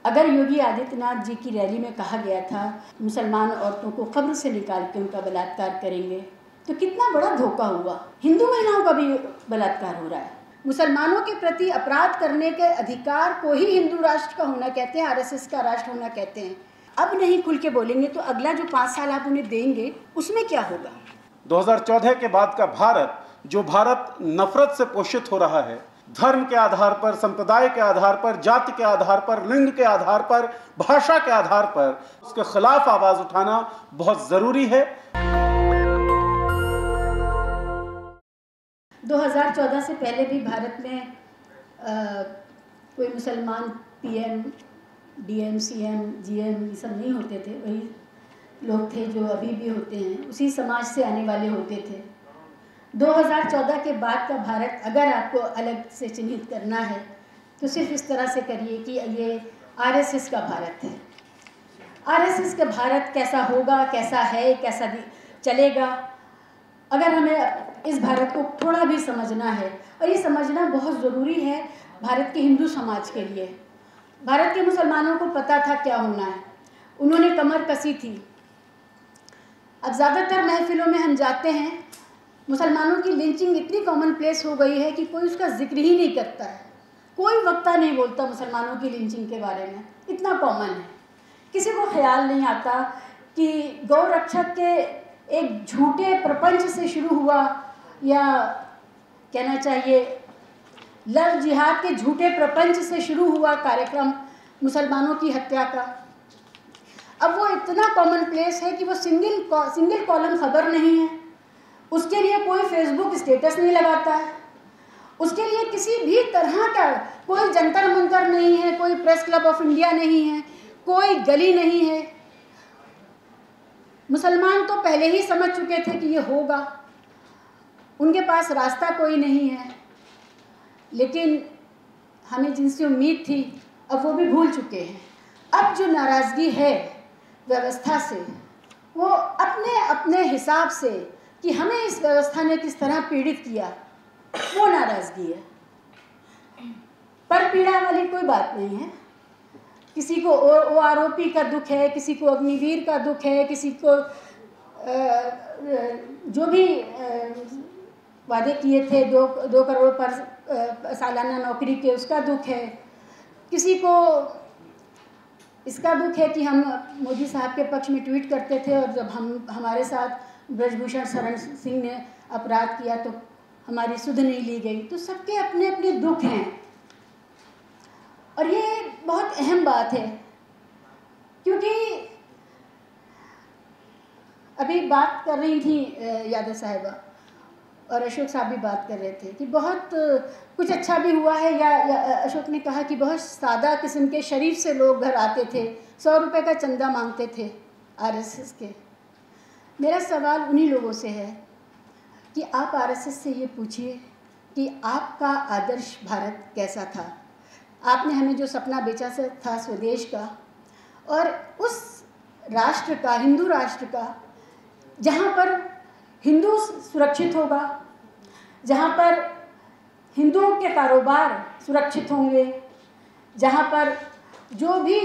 अगर योगी आदित्यनाथ जी की रैली में कहा गया था मुसलमान औरतों को कब्र से निकाल के उनका बलात्कार करेंगे, तो कितना बड़ा धोखा हुआ। हिंदू महिलाओं का भी बलात्कार हो रहा है। मुसलमानों के प्रति अपराध करने के अधिकार को ही हिंदू राष्ट्र का होना कहते हैं, आरएसएस का राष्ट्र होना कहते हैं। अब नहीं खुल के बोलेंगे तो अगला जो 5 साल आप उन्हें देंगे उसमें क्या होगा। 2014 के बाद का भारत, जो भारत नफरत से पोषित हो रहा है, धर्म के आधार पर, संप्रदाय के आधार पर, जाति के आधार पर, लिंग के आधार पर, भाषा के आधार पर, उसके खिलाफ आवाज उठाना बहुत जरूरी है। 2014 से पहले भी भारत में कोई मुसलमान पीएम, डीएम, सीएम, जीएम ये सब नहीं होते थे। वही लोग थे जो अभी भी होते हैं, उसी समाज से आने वाले होते थे। 2014 के बाद का भारत अगर आपको अलग से चिन्हित करना है तो सिर्फ इस तरह से करिए कि ये आरएसएस का भारत है। आरएसएस का भारत कैसा होगा, कैसा है, कैसा चलेगा, अगर हमें इस भारत को थोड़ा भी समझना है, और ये समझना बहुत ज़रूरी है भारत के हिंदू समाज के लिए। भारत के मुसलमानों को पता था क्या होना है, उन्होंने कमर कसी थी। अब ज़्यादातर महफिलों में हम जाते हैं, मुसलमानों की लिंचिंग इतनी कॉमन प्लेस हो गई है कि कोई उसका जिक्र ही नहीं करता है। कोई वक्ता नहीं बोलता मुसलमानों की लिंचिंग के बारे में, इतना कॉमन है। किसी को ख्याल नहीं आता कि गौ रक्षक के एक झूठे प्रपंच से शुरू हुआ, या कहना चाहिए लव जिहाद के झूठे प्रपंच से शुरू हुआ कार्यक्रम मुसलमानों की हत्या का। अब वो इतना कॉमन प्लेस है कि वो सिंगल कॉलम खबर नहीं है, उसके लिए कोई फेसबुक स्टेटस नहीं लगाता है, उसके लिए किसी भी तरह का कोई जंतर मंतर नहीं है, कोई प्रेस क्लब ऑफ इंडिया नहीं है, कोई गली नहीं है। मुसलमान तो पहले ही समझ चुके थे कि ये होगा, उनके पास रास्ता कोई नहीं है। लेकिन हमें जिनसे उम्मीद थी अब वो भी भूल चुके हैं। अब जो नाराज़गी है व्यवस्था से, वो अपने अपने हिसाब से कि हमें इस व्यवस्था ने किस तरह पीड़ित किया, वो नाराज़गी है। पर पीड़ा वाली कोई बात नहीं है। किसी को वो आरोपी का दुख है, किसी को अग्निवीर का दुख है, किसी को जो भी वादे किए थे 2 करोड़ पर सालाना नौकरी के, उसका दुख है। किसी को इसका दुख है कि हम मोदी साहब के पक्ष में ट्वीट करते थे और जब हमारे साथ ब्रजभूषण शरण सिंह ने अपराध किया तो हमारी सुध नहीं ली गई। तो सबके अपने अपने दुख हैं, और ये बहुत अहम बात है, क्योंकि अभी बात कर रही थी यादव साहिबा और अशोक साहब भी बात कर रहे थे कि बहुत कुछ अच्छा भी हुआ है, या अशोक ने कहा कि बहुत सादा किस्म के शरीफ से लोग घर आते थे, 100 रुपये का चंदा मांगते थे आरएसएस के। मेरा सवाल उन्हीं लोगों से है कि आप आरएसएस से ये पूछिए कि आपका आदर्श भारत कैसा था। आपने हमें जो सपना बेचा था स्वदेश का, और उस राष्ट्र का, हिंदू राष्ट्र का, जहाँ पर हिंदू सुरक्षित होगा, जहाँ पर हिंदुओं के कारोबार सुरक्षित होंगे, जहाँ पर जो भी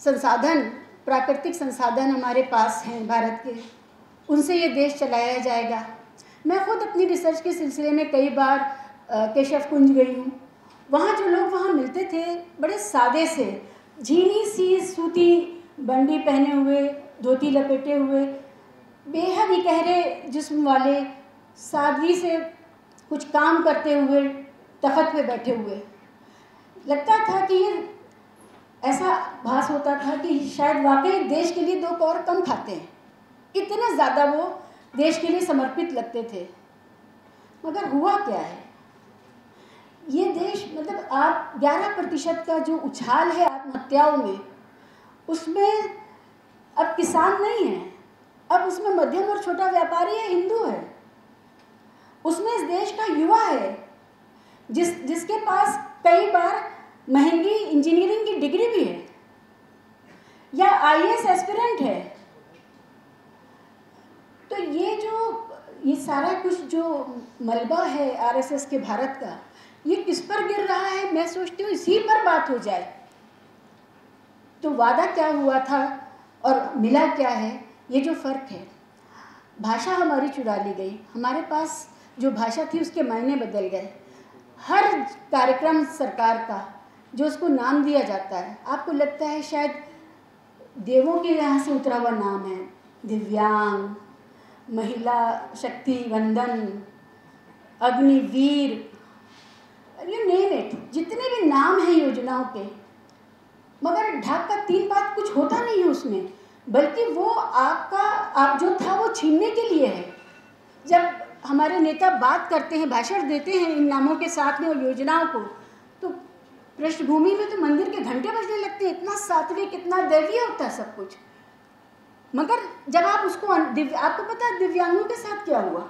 संसाधन, प्राकृतिक संसाधन हमारे पास हैं भारत के, उनसे ये देश चलाया जाएगा। मैं खुद अपनी रिसर्च के सिलसिले में कई बार केशव कुंज गई हूँ। वहाँ जो लोग वहाँ मिलते थे, बड़े सादे से, झीनी सी सूती बंडी पहने हुए, धोती लपेटे हुए, बेहद ही गहरे जिस्म वाले, सादगी से कुछ काम करते हुए तख्त पे बैठे हुए। लगता था कि ये ऐसा भास होता था कि शायद वाकई देश के लिए 2 कौर कम खाते हैं, इतने ज़्यादा वो देश के लिए समर्पित लगते थे। मगर हुआ क्या है, ये देश, मतलब आप 11% का जो उछाल है आत्महत्याओं में, उसमें अब किसान नहीं है, अब उसमें मध्यम और छोटा व्यापारी है, हिंदू है, उसमें इस देश का युवा है जिसके पास कई बार महंगी इंजीनियरिंग की डिग्री भी है, या आईएएस एस्पिरेंट है। तो ये सारा कुछ जो मलबा है आरएसएस के भारत का, ये किस पर गिर रहा है। मैं सोचती हूँ इसी पर बात हो जाए। तो वादा क्या हुआ था और मिला क्या है, ये जो फ़र्क है। भाषा हमारी चुरा ली गई, हमारे पास जो भाषा थी उसके मायने बदल गए। हर कार्यक्रम सरकार का जो उसको नाम दिया जाता है, आपको लगता है शायद देवों के यहाँ से उतरा हुआ नाम है। दिव्यांग, महिला शक्ति वंदन, अग्निवीर, यू नेम इट, जितने भी नाम हैं योजनाओं के, मगर ढाक का तीन बात कुछ होता नहीं है उसमें, बल्कि वो आप जो था वो छीनने के लिए है। जब हमारे नेता बात करते हैं, भाषण देते हैं इन नामों के साथ में और योजनाओं को, तो पृष्ठभूमि में तो मंदिर के घंटे बजने लगते हैं। इतना सात्विक, इतना दैवीय होता है सब कुछ। मगर जब आप उसको आपको पता है दिव्यांगों के साथ क्या हुआ?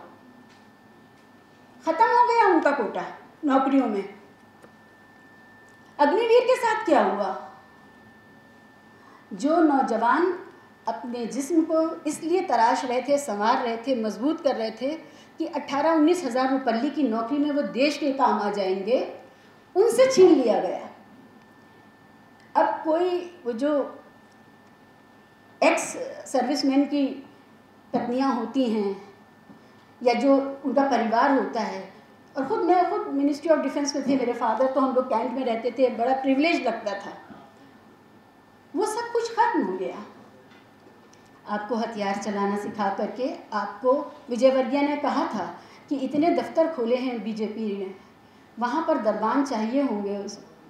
खत्म हो गया उनका कोटा नौकरियों में। अग्निवीर के साथ क्या हुआ? जो नौजवान अपने जिस्म को इसलिए तराश रहे थे, संवार रहे थे, मजबूत कर रहे थे कि 18-19 हज़ार रुपये की नौकरी में वो देश के काम आ जाएंगे, उनसे छीन लिया गया। अब कोई वो जो एक्स सर्विसमैन की पत्नियां होती हैं या जो उनका परिवार होता है, और मैं खुद मिनिस्ट्री ऑफ डिफेंस में थे, मेरे फादर, तो हम लोग कैंट में रहते थे, बड़ा प्रिविलेज लगता था। वो सब कुछ खत्म हो गया। आपको हथियार चलाना सिखा करके, आपको विजयवर्गीय ने कहा था कि इतने दफ्तर खोले हैं बीजेपी ने, वहाँ पर दरबान चाहिए होंगे,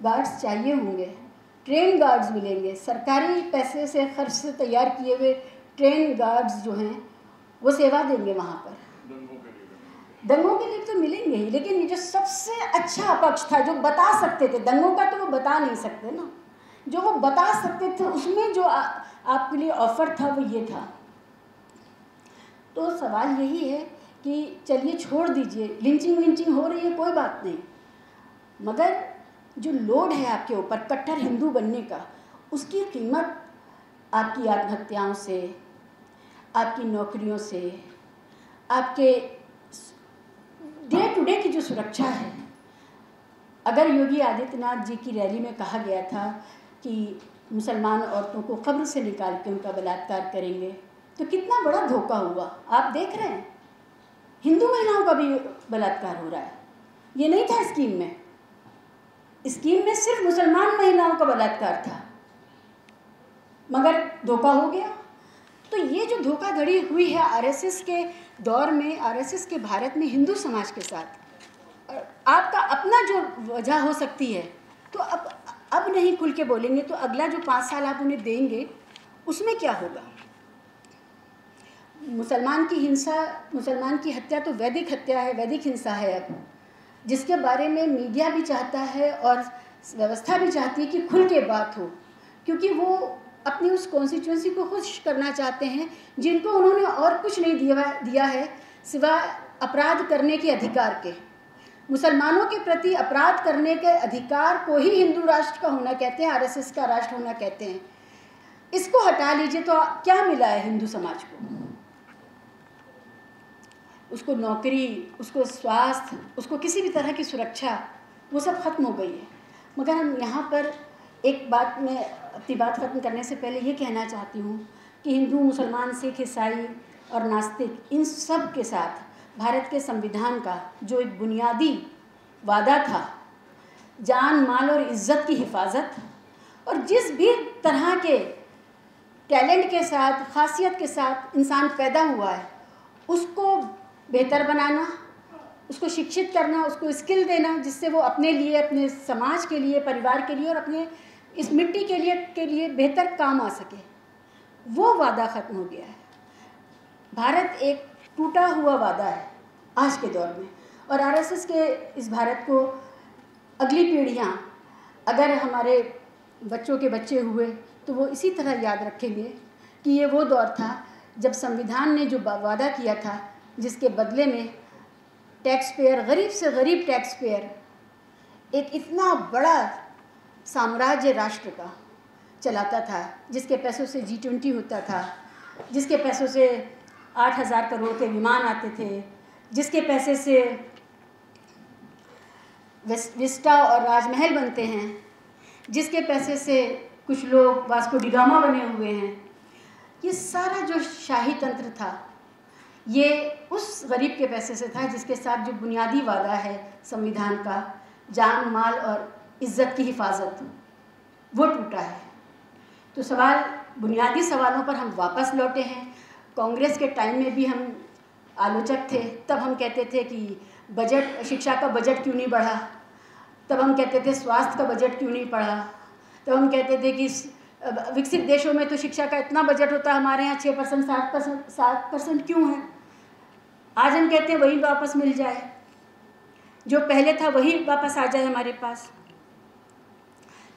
गार्ड्स चाहिए होंगे, ट्रेन गार्ड्स मिलेंगे, सरकारी पैसे से खर्च से तैयार किए हुए ट्रेन गार्ड्स जो हैं वो सेवा देंगे वहाँ पर। दंगों के लिए तो मिलेंगे ही, लेकिन ये जो सबसे अच्छा पक्ष था, जो बता सकते थे, दंगों का तो वो बता नहीं सकते ना, जो वो बता सकते थे उसमें जो आपके लिए ऑफर था वो ये था। तो सवाल यही है कि चलिए छोड़ दीजिए, लिंचिंग हो रही है, कोई बात नहीं, मगर जो लोड है आपके ऊपर कट्टर हिंदू बनने का, उसकी कीमत आपकी आत्महत्याओं से, आपकी नौकरियों से, आपके डे टू डे की जो सुरक्षा है। अगर योगी आदित्यनाथ जी की रैली में कहा गया था कि मुसलमान औरतों को कब्र से निकाल के उनका बलात्कार करेंगे, तो कितना बड़ा धोखा हुआ। आप देख रहे हैं हिंदू महिलाओं का भी बलात्कार हो रहा है। ये नहीं था स्कीम में, स्कीम में सिर्फ मुसलमान महिलाओं का बलात्कार था, मगर धोखा हो गया। तो ये जो धोखाधड़ी हुई है आरएसएस के दौर में, आरएसएस के भारत में हिंदू समाज के साथ, आपका अपना जो वजह हो सकती है, तो अब नहीं खुल के बोलेंगे तो अगला जो 5 साल आप उन्हें देंगे उसमें क्या होगा? मुसलमान की हिंसा, मुसलमान की हत्या तो वैदिक हत्या है, वैदिक हिंसा है अब, जिसके बारे में मीडिया भी चाहता है और व्यवस्था भी चाहती है कि खुल के बात हो, क्योंकि वो अपनी उस कॉन्स्टिट्यूंसी को खुश करना चाहते हैं जिनको उन्होंने और कुछ नहीं दिया है सिवाय अपराध करने के अधिकार के। मुसलमानों के प्रति अपराध करने के अधिकार को ही हिंदू राष्ट्र का होना कहते हैं, आरएसएस का राष्ट्र होना कहते हैं। इसको हटा लीजिए तो क्या मिला है हिंदू समाज को? उसको नौकरी, उसको स्वास्थ्य, उसको किसी भी तरह की सुरक्षा, वो सब खत्म हो गई है। मगर हम यहाँ पर एक बात में अपनी बात ख़त्म करने से पहले ये कहना चाहती हूँ कि हिंदू, मुसलमान, सिख, ईसाई और नास्तिक, इन सब के साथ भारत के संविधान का जो एक बुनियादी वादा था, जान, माल और इज़्ज़त की हिफाजत, और जिस भी तरह के टैलेंट के साथ, खासियत के साथ इंसान पैदा हुआ है, उसको बेहतर बनाना, उसको शिक्षित करना, उसको स्किल देना, जिससे वो अपने लिए, अपने समाज के लिए, परिवार के लिए और अपने इस मिट्टी के लिए बेहतर काम आ सके, वो वादा ख़त्म हो गया है। भारत एक टूटा हुआ वादा है आज के दौर में, और आरएसएस के इस भारत को अगली पीढ़ियाँ, अगर हमारे बच्चों के बच्चे हुए तो वो इसी तरह याद रखेंगे कि ये वो दौर था जब संविधान ने जो वादा किया था, जिसके बदले में टैक्स पेयर, गरीब से गरीब टैक्स पेयर, एक इतना बड़ा साम्राज्य राष्ट्र का चलाता था, जिसके पैसों से G20 होता था, जिसके पैसों से 8,000 करोड़ के विमान आते थे, जिसके पैसे से विस्टा और राजमहल बनते हैं, जिसके पैसे से कुछ लोग वास्को डी गामा बने हुए हैं। ये सारा जो शाही तंत्र था ये उस गरीब के पैसे से था जिसके साथ जो बुनियादी वादा है संविधान का, जान माल और इज्जत की हिफाजत, वो टूटा है। तो बुनियादी सवालों पर हम वापस लौटे हैं। कांग्रेस के टाइम में भी हम आलोचक थे, तब हम कहते थे कि बजट, शिक्षा का बजट क्यों नहीं बढ़ा, तब हम कहते थे स्वास्थ्य का बजट क्यों नहीं बढ़ा, तब हम कहते थे कि विकसित देशों में तो शिक्षा का इतना बजट होता है, हमारे यहाँ 6% 7% क्यों है। आज हम कहते हैं वही वापस मिल जाए, जो पहले था वही वापस आ जाए हमारे पास।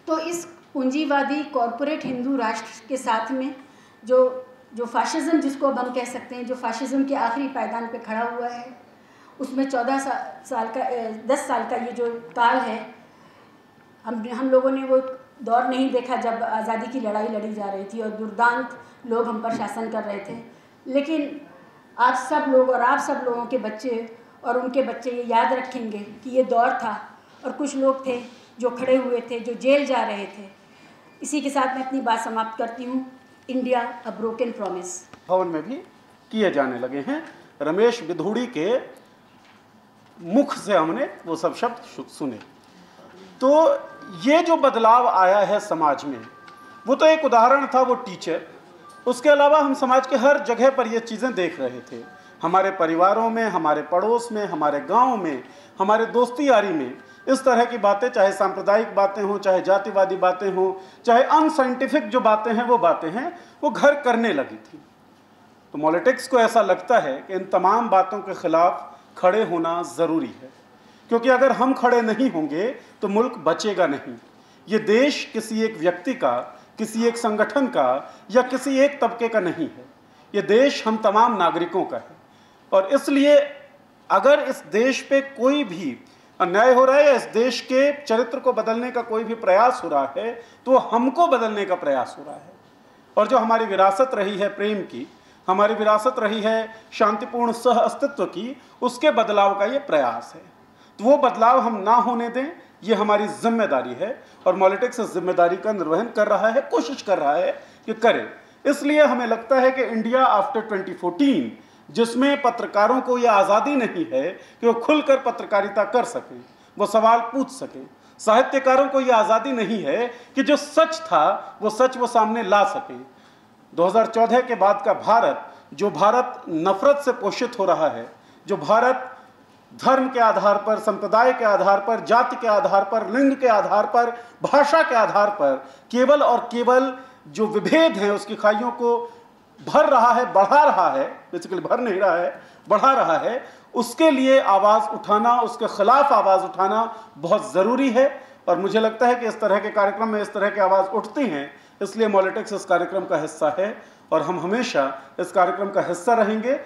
तो इस पूंजीवादी कॉरपोरेट हिंदू राष्ट्र के साथ में जो फाशिज्म, जिसको अब हम कह सकते हैं, जो फाशिज्म के आखिरी पायदान पे खड़ा हुआ है, उसमें 10 साल का ये जो काल है, हम लोगों ने वो दौर नहीं देखा जब आज़ादी की लड़ाई लड़ी जा रही थी और दुर्दांत लोग हम पर शासन कर रहे थे। लेकिन आज सब लोग और आप सब लोगों के बच्चे और उनके बच्चे ये याद रखेंगे कि ये दौर था और कुछ लोग थे जो खड़े हुए थे, जो जेल जा रहे थे। इसी के साथ मैं अपनी बात समाप्त करती हूँ। इंडिया अ ब्रोकन प्रॉमिस भवन में भी किए जाने लगे हैं। रमेश बिधूड़ी के मुख से हमने वो सब शब्द सुने। तो ये जो बदलाव आया है समाज में, वो तो एक उदाहरण था वो टीचर। उसके अलावा हम समाज के हर जगह पर ये चीज़ें देख रहे थे, हमारे परिवारों में, हमारे पड़ोस में, हमारे गांव में, हमारे दोस्ती यारी में इस तरह की बातें, चाहे सांप्रदायिक बातें हों, चाहे जातिवादी बातें हों, चाहे अनसाइंटिफिक जो बातें हैं वो बातें हैं, वो घर करने लगी थी। तो पॉलिटिक्स को ऐसा लगता है कि इन तमाम बातों के खिलाफ खड़े होना ज़रूरी है, क्योंकि अगर हम खड़े नहीं होंगे तो मुल्क बचेगा नहीं। ये देश किसी एक व्यक्ति का, किसी एक संगठन का या किसी एक तबके का नहीं है। ये देश हम तमाम नागरिकों का है और इसलिए अगर इस देश पे कोई भी अन्याय हो रहा है या इस देश के चरित्र को बदलने का कोई भी प्रयास हो रहा है तो हमको बदलने का प्रयास हो रहा है। और जो हमारी विरासत रही है प्रेम की, हमारी विरासत रही है शांतिपूर्ण सह अस्तित्व की, उसके बदलाव का ये प्रयास है। तो वो बदलाव हम ना होने दें, ये हमारी जिम्मेदारी है और पॉलिटिक्स इस जिम्मेदारी का निर्वहन कर रहा है, कोशिश कर रहा है कि करे। इसलिए हमें लगता है कि इंडिया आफ्टर 2014, जिसमें पत्रकारों को यह आज़ादी नहीं है कि वो खुलकर पत्रकारिता कर सकें, वो सवाल पूछ सकें, साहित्यकारों को यह आज़ादी नहीं है कि जो सच था वो सच वो सामने ला सकें। 2014 के बाद का भारत, जो भारत नफरत से पोषित हो रहा है, जो भारत धर्म के आधार पर, संप्रदाय के आधार पर, जाति के आधार पर, लिंग के आधार पर, भाषा के आधार पर केवल और केवल जो विभेद हैं उसकी खाइयों को भर रहा है, बढ़ा रहा है, बेसिकली भर नहीं रहा है, बढ़ा रहा है, उसके लिए आवाज़ उठाना, उसके खिलाफ आवाज़ उठाना बहुत ज़रूरी है। और मुझे लगता है कि इस तरह के कार्यक्रम में इस तरह की आवाज़ उठती हैं, इसलिए पॉलिटिक्स इस कार्यक्रम का हिस्सा है और हम हमेशा इस कार्यक्रम का हिस्सा रहेंगे।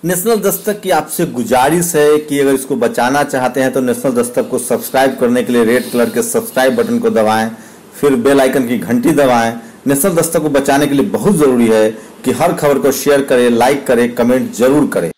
नेशनल दस्तक की आपसे गुजारिश है कि अगर इसको बचाना चाहते हैं तो नेशनल दस्तक को सब्सक्राइब करने के लिए रेड कलर के सब्सक्राइब बटन को दबाएं, फिर बेल आइकन की घंटी दबाएं। नेशनल दस्तक को बचाने के लिए बहुत जरूरी है कि हर खबर को शेयर करें, लाइक करें, कमेंट जरूर करें।